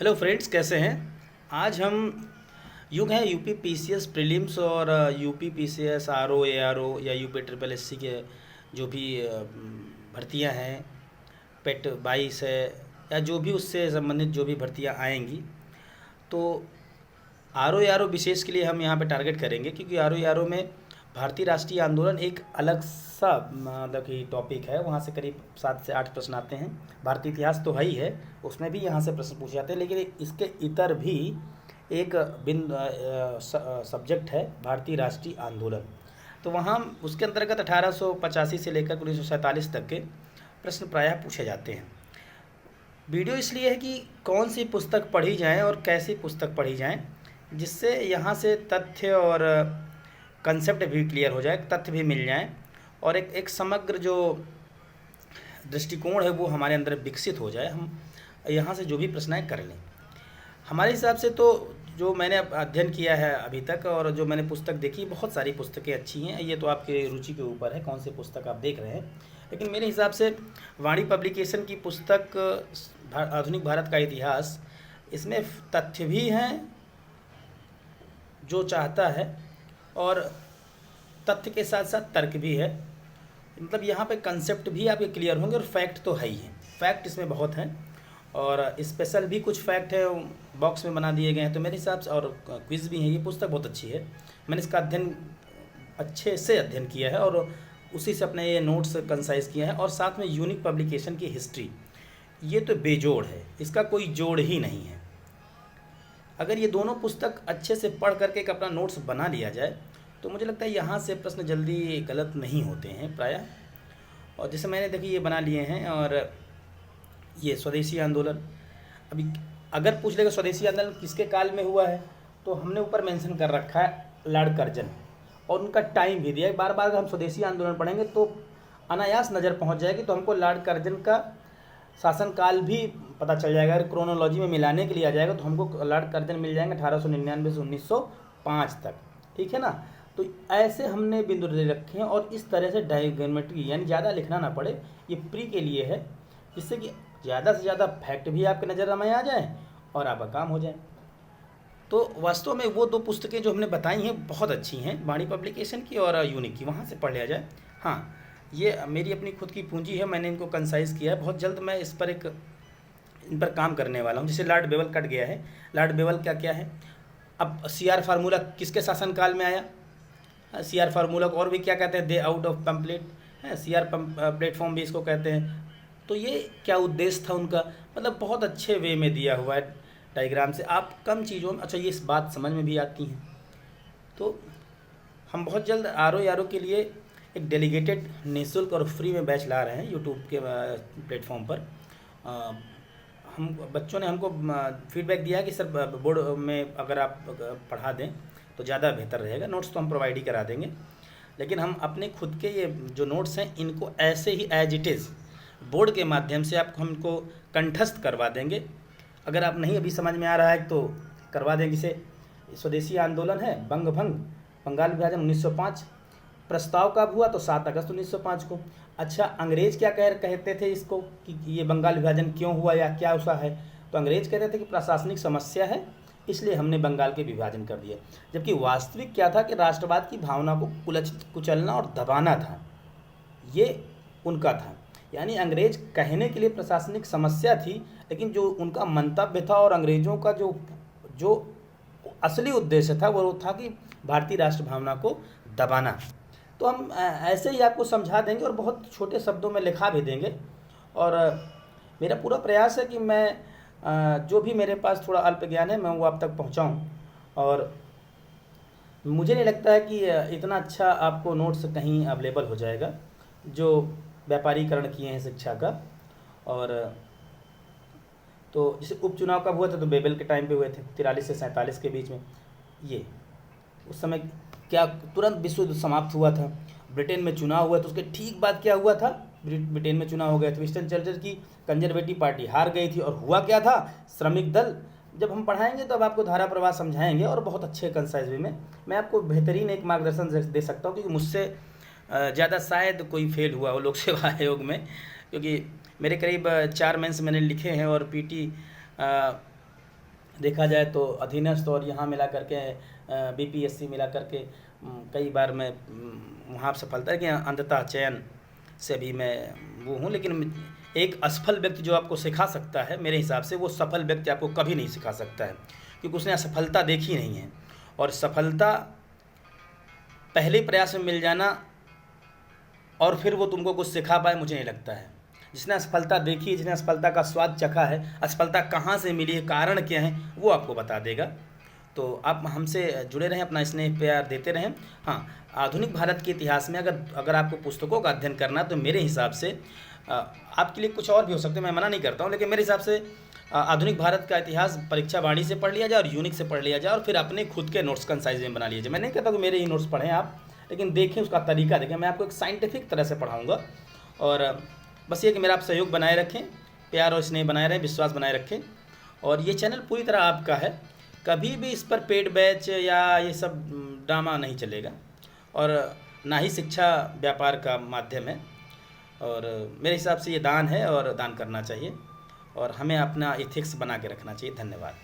Hello friends, कैसे हैं। आज हम युग है यूपी पीसीएस प्रीलिम्स और यूपी पीसीएस आरओ एआरओ या यूपी ट्रिपल एससी के जो भी भर्तियां हैं, पेट 22 है या जो भी उससे संबंधित जो भी भर्तियां आएंगी, तो आर ओ आर ओ विशेष के लिए हम यहाँ पे टारगेट करेंगे, क्योंकि आर ओ में भारतीय राष्ट्रीय आंदोलन एक अलग सा मतलब कि टॉपिक है। वहाँ से करीब 7 से 8 प्रश्न आते हैं। भारतीय इतिहास तो है ही है, उसमें भी यहाँ से प्रश्न पूछे जाते हैं, लेकिन इसके इतर भी एक सब्जेक्ट है भारतीय राष्ट्रीय आंदोलन। तो वहाँ उसके अंतर्गत 1885 से लेकर 1947 तक के प्रश्न प्रायः पूछे जाते हैं। वीडियो इसलिए है कि कौन सी पुस्तक पढ़ी जाए और कैसी पुस्तक पढ़ी जाए, जिससे यहाँ से तथ्य और कंसेप्ट भी क्लियर हो जाए, तथ्य भी मिल जाए और एक समग्र जो दृष्टिकोण है वो हमारे अंदर विकसित हो जाए। हम यहाँ से जो भी प्रश्न कर लें। हमारे हिसाब से तो जो मैंने अध्ययन किया है अभी तक और जो मैंने पुस्तक देखी, बहुत सारी पुस्तकें अच्छी हैं। ये तो आपके रुचि के ऊपर है कौन सी पुस्तक आप देख रहे हैं, लेकिन मेरे हिसाब से वाणी पब्लिकेशन की पुस्तक आधुनिक भारत का इतिहास, इसमें तथ्य भी हैं जो चाहता है और तथ्य के साथ साथ तर्क भी है। मतलब यहाँ पे कंसेप्ट भी आपके क्लियर होंगे और फैक्ट तो है ही है। फैक्ट इसमें बहुत हैं और स्पेशल भी कुछ फैक्ट है बॉक्स में बना दिए गए हैं, तो मेरे हिसाब से और क्विज़ भी है। ये पुस्तक बहुत अच्छी है, मैंने इसका अध्ययन अच्छे से अध्ययन किया है और उसी से अपने ये नोट्स कंसाइज किए हैं। और साथ में यूनिक पब्लिकेशन की हिस्ट्री, ये तो बेजोड़ है, इसका कोई जोड़ ही नहीं है। अगर ये दोनों पुस्तक अच्छे से पढ़ करके एक अपना नोट्स बना लिया जाए तो मुझे लगता है यहाँ से प्रश्न जल्दी गलत नहीं होते हैं प्रायः। और जैसे मैंने देखिए ये बना लिए हैं। और ये स्वदेशी आंदोलन, अभी अगर पूछ लेगा स्वदेशी आंदोलन किसके काल में हुआ है, तो हमने ऊपर मेंशन कर रखा है लॉर्ड कर्जन, और उनका टाइम भी दिया है। बार बार अगर हम स्वदेशी आंदोलन पढ़ेंगे तो अनायास नज़र पहुँच जाएगी, तो हमको लॉर्ड कर्जन का शासनकाल भी पता चल जाएगा। अगर क्रोनोलॉजी में मिलाने के लिए आ जाएगा तो हमको लॉर्ड कर्जन मिल जाएंगे 1899 से 1905 तक, ठीक है ना। तो ऐसे हमने बिंदु दे रखे हैं और इस तरह से डायग्रामेट्री, यानी ज़्यादा लिखना ना पड़े, ये प्री के लिए है, जिससे कि ज़्यादा से ज़्यादा फैक्ट भी आपके नज़र में आ जाए और आपका काम हो जाए। तो वास्तव में वो दो पुस्तकें जो हमने बताई हैं बहुत अच्छी हैं, वाणी पब्लिकेशन की और यूनिक की, वहाँ से पढ़ लिया जाए। हाँ, ये मेरी अपनी खुद की पूंजी है, मैंने इनको कंसाइज़ किया है। बहुत जल्द मैं इन पर काम करने वाला हूँ। जैसे लॉर्ड बेवल कट गया है, लॉर्ड बेवल क्या है। अब CR फार्मूला किसके शासनकाल में आया, CR फार्मूला को और भी क्या कहते हैं, दे आउट ऑफ पम्पलेट है, CR प्लेटफॉर्म भी इसको कहते हैं। तो ये क्या उद्देश्य था उनका, मतलब बहुत अच्छे वे में दिया हुआ है डायग्राम से। आप कम चीज़ों में अच्छा ये इस बात समझ में भी आती हैं। तो हम बहुत जल्द RO के लिए एक डेलीगेटेड निःशुल्क और फ्री में बैच ला रहे हैं यूट्यूब के प्लेटफॉर्म पर। हम बच्चों ने हमको फीडबैक दिया है कि सर बोर्ड में अगर आप पढ़ा दें तो ज़्यादा बेहतर रहेगा। नोट्स तो हम प्रोवाइड ही करा देंगे, लेकिन हम अपने खुद के ये जो नोट्स हैं इनको ऐसे ही एज इट इज़ बोर्ड के माध्यम से आपको हमको कंठस्थ करवा देंगे। अगर आप नहीं अभी समझ में आ रहा है तो करवा देंगे। जैसे स्वदेशी आंदोलन है, बंग भंग, बंगाल विभाजन 1905, प्रस्ताव कब हुआ तो 7 अगस्त 1905 को। अच्छा, अंग्रेज क्या कहते थे इसको कि ये बंगाल विभाजन क्यों हुआ या क्या उसका है, तो अंग्रेज कहते थे कि प्रशासनिक समस्या है इसलिए हमने बंगाल के विभाजन कर दिया। जबकि वास्तविक क्या था कि राष्ट्रवाद की भावना को कुचलना और दबाना था, ये उनका था। यानी अंग्रेज कहने के लिए प्रशासनिक समस्या थी, लेकिन जो उनका मंतव्य था और अंग्रेज़ों का जो असली उद्देश्य था वो था कि भारतीय राष्ट्र भावना को दबाना। तो हम ऐसे ही आपको समझा देंगे और बहुत छोटे शब्दों में लिखा भी देंगे। और मेरा पूरा प्रयास है कि मैं जो भी मेरे पास थोड़ा अल्प ज्ञान है मैं वो आप तक पहुंचाऊं। और मुझे नहीं लगता है कि इतना अच्छा आपको नोट्स कहीं अवेलेबल हो जाएगा जो व्यापारीकरण किए हैं शिक्षा का। और तो जैसे उपचुनाव कब हुआ था, तो बेबल के टाइम पे हुए थे 43 से 47 के बीच में। ये उस समय क्या तुरंत विश्व युद्ध समाप्त हुआ था, ब्रिटेन में चुनाव हुआ, तो उसके ठीक बाद क्या हुआ था, ब्रिटेन में चुनाव हो गया था, विंस्टन चर्चिल की कंजर्वेटिव पार्टी हार गई थी और हुआ क्या था, श्रमिक दल। जब हम पढ़ाएंगे तो अब आपको धारा प्रवाह समझाएंगे और बहुत अच्छे कंसाइज वे में मैं आपको बेहतरीन एक मार्गदर्शन दे सकता हूँ, क्योंकि मुझसे ज़्यादा शायद कोई फेल हुआ हो लोक सेवा आयोग में, क्योंकि मेरे करीब 4 मेंस मैंने लिखे हैं और PT देखा जाए तो अधीनस्थ और यहाँ मिला करके बीपीएससी मिला करके कई बार मैं वहाँ सफलता है कि अंततः चयन से भी मैं वो हूँ। लेकिन एक असफल व्यक्ति जो आपको सिखा सकता है, मेरे हिसाब से वो सफल व्यक्ति आपको कभी नहीं सिखा सकता है, क्योंकि उसने असफलता देखी नहीं है। और सफलता पहले प्रयास में मिल जाना और फिर वो तुमको कुछ सिखा पाए, मुझे नहीं लगता है। जिसने असफलता देखी है, जिसने असफलता का स्वाद चखा है, असफलता कहाँ से मिली है, कारण क्या है, वो आपको बता देगा। तो आप हमसे जुड़े रहें, अपना स्नेह प्यार देते रहें। हाँ, आधुनिक भारत के इतिहास में अगर आपको पुस्तकों का अध्ययन करना, तो मेरे हिसाब से आपके लिए कुछ और भी हो सकते हैं, मैं मना नहीं करता हूँ, लेकिन मेरे हिसाब से आधुनिक भारत का इतिहास परीक्षा वाणी से पढ़ लिया जाए और यूनिक से पढ़ लिया जाए और फिर अपने खुद के नोट्स कंसाइज में बना लिया जाए। मैं नहीं कहता कि मेरे ही नोट्स पढ़ें आप, लेकिन देखें, उसका तरीका देखें। मैं आपको एक साइंटिफिक तरह से पढ़ाऊँगा। और बस ये कि मेरा आप सहयोग बनाए रखें, प्यार और स्नेह बनाए रहें, विश्वास बनाए रखें। और ये चैनल पूरी तरह आपका है, कभी भी इस पर पेड बैच या ये सब ड्रामा नहीं चलेगा, और ना ही शिक्षा व्यापार का माध्यम है। और मेरे हिसाब से ये दान है और दान करना चाहिए, और हमें अपना एथिक्स बना के रखना चाहिए। धन्यवाद।